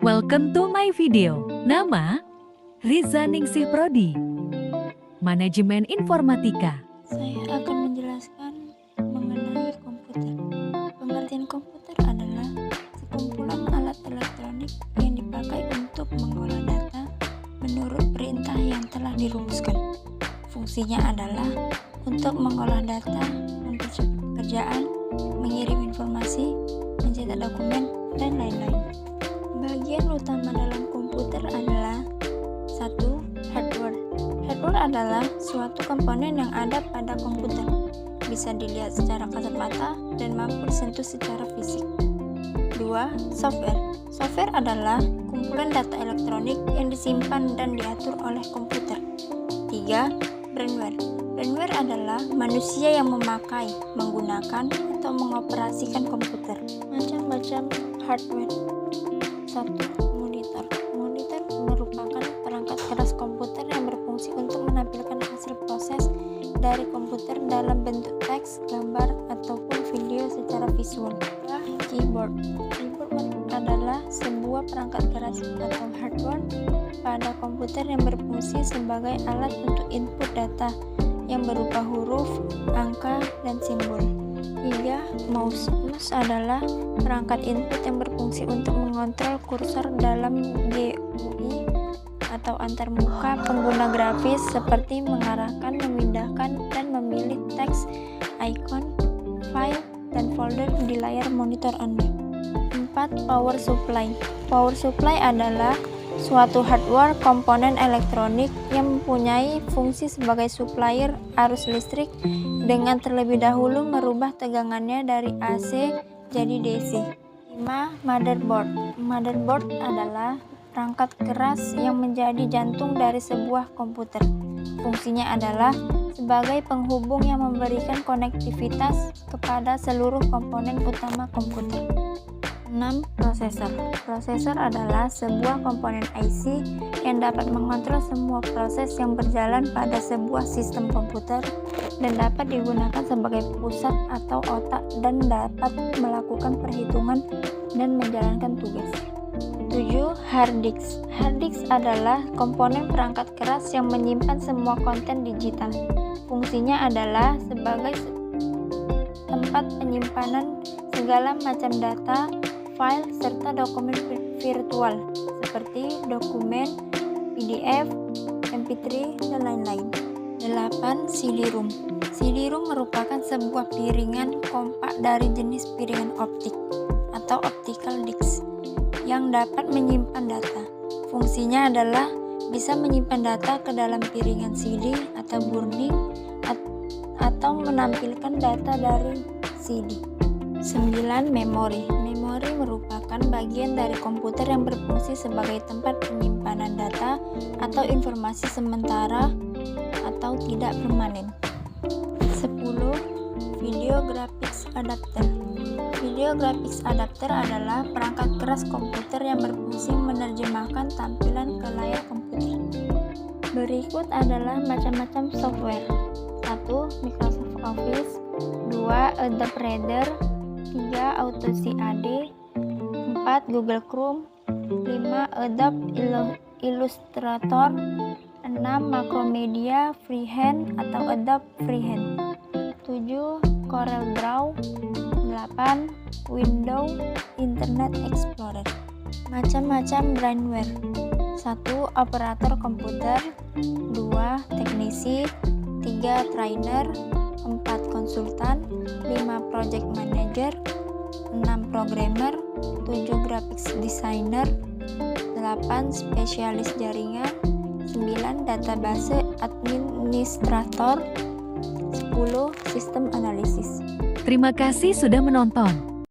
Welcome to my video. Nama Riza Ningsih Prodi, Manajemen Informatika. Saya akan menjelaskan mengenai komputer. Pengertian komputer adalah sekumpulan alat elektronik yang dipakai untuk mengolah data menurut perintah yang telah dirumuskan. Fungsinya adalah untuk mengolah data, mempercepat pekerjaan, mengirim informasi, mencetak dokumen, dan lain-lain. Bagian utama dalam komputer adalah 1. Hardware. Hardware adalah suatu komponen yang ada pada komputer, bisa dilihat secara kasat mata dan mampu disentuh secara fisik. 2. Software. Software adalah kumpulan data elektronik yang disimpan dan diatur oleh komputer. 3. Firmware. Firmware adalah manusia yang memakai, menggunakan, atau mengoperasikan komputer. Macam-macam hardware. 1. Monitor. Monitor merupakan perangkat keras komputer yang berfungsi untuk menampilkan hasil proses dari komputer dalam bentuk teks, gambar, ataupun video secara visual. Keyboard. Keyboard adalah sebuah perangkat keras atau hardware pada komputer yang berfungsi sebagai alat untuk input data yang berupa huruf, angka, dan simbol. 3. Mouse. Mouse adalah perangkat input yang berfungsi untuk mengontrol kursor dalam GUI atau antarmuka pengguna grafis seperti mengarahkan, memindahkan, dan memilih teks, icon, file, dan folder di layar monitor Anda. 4. Power supply. Power supply adalah suatu hardware komponen elektronik yang mempunyai fungsi sebagai supplier arus listrik dengan terlebih dahulu merubah tegangannya dari AC jadi DC. 5. Motherboard. Motherboard adalah perangkat keras yang menjadi jantung dari sebuah komputer. Fungsinya adalah sebagai penghubung yang memberikan konektivitas kepada seluruh komponen utama komputer. 6. Prosesor. Prosesor adalah sebuah komponen IC yang dapat mengontrol semua proses yang berjalan pada sebuah sistem komputer dan dapat digunakan sebagai pusat atau otak dan dapat melakukan perhitungan dan menjalankan tugas. 7. Hard disk. Hard disk adalah komponen perangkat keras yang menyimpan semua konten digital. Fungsinya adalah sebagai tempat penyimpanan segala macam data, file, serta dokumen virtual seperti dokumen, PDF, MP3, dan lain-lain. 8. CD-ROM. CD-ROM merupakan sebuah piringan kompak dari jenis piringan optik atau optical disc yang dapat menyimpan data. Fungsinya adalah bisa menyimpan data ke dalam piringan CD atau burning atau menampilkan data dari CD. 9. Memori. Memori merupakan bagian dari komputer yang berfungsi sebagai tempat penyimpanan data atau informasi sementara atau tidak permanen. 10. Video graphics adapter. Video graphics adapter adalah perangkat keras komputer yang berfungsi menerjemahkan tampilan ke layar komputer. Berikut adalah macam-macam software. 1. Microsoft Office. 2. Adobe Reader. 3. AutoCAD. 4. Google Chrome. 5. Adobe Illustrator. 6. Macromedia Freehand atau Adobe Freehand. 7. Corel Draw. 8. Windows Internet Explorer. Macam-macam brainware. 1. Operator komputer. 2. Teknisi. 3. Trainer. 4. Konsultan. 5. Project manager. 6. Programmer. 7. Graphics designer. 8. Spesialis jaringan. 9. Database administrator. 10. Sistem analisis. Terima kasih sudah menonton.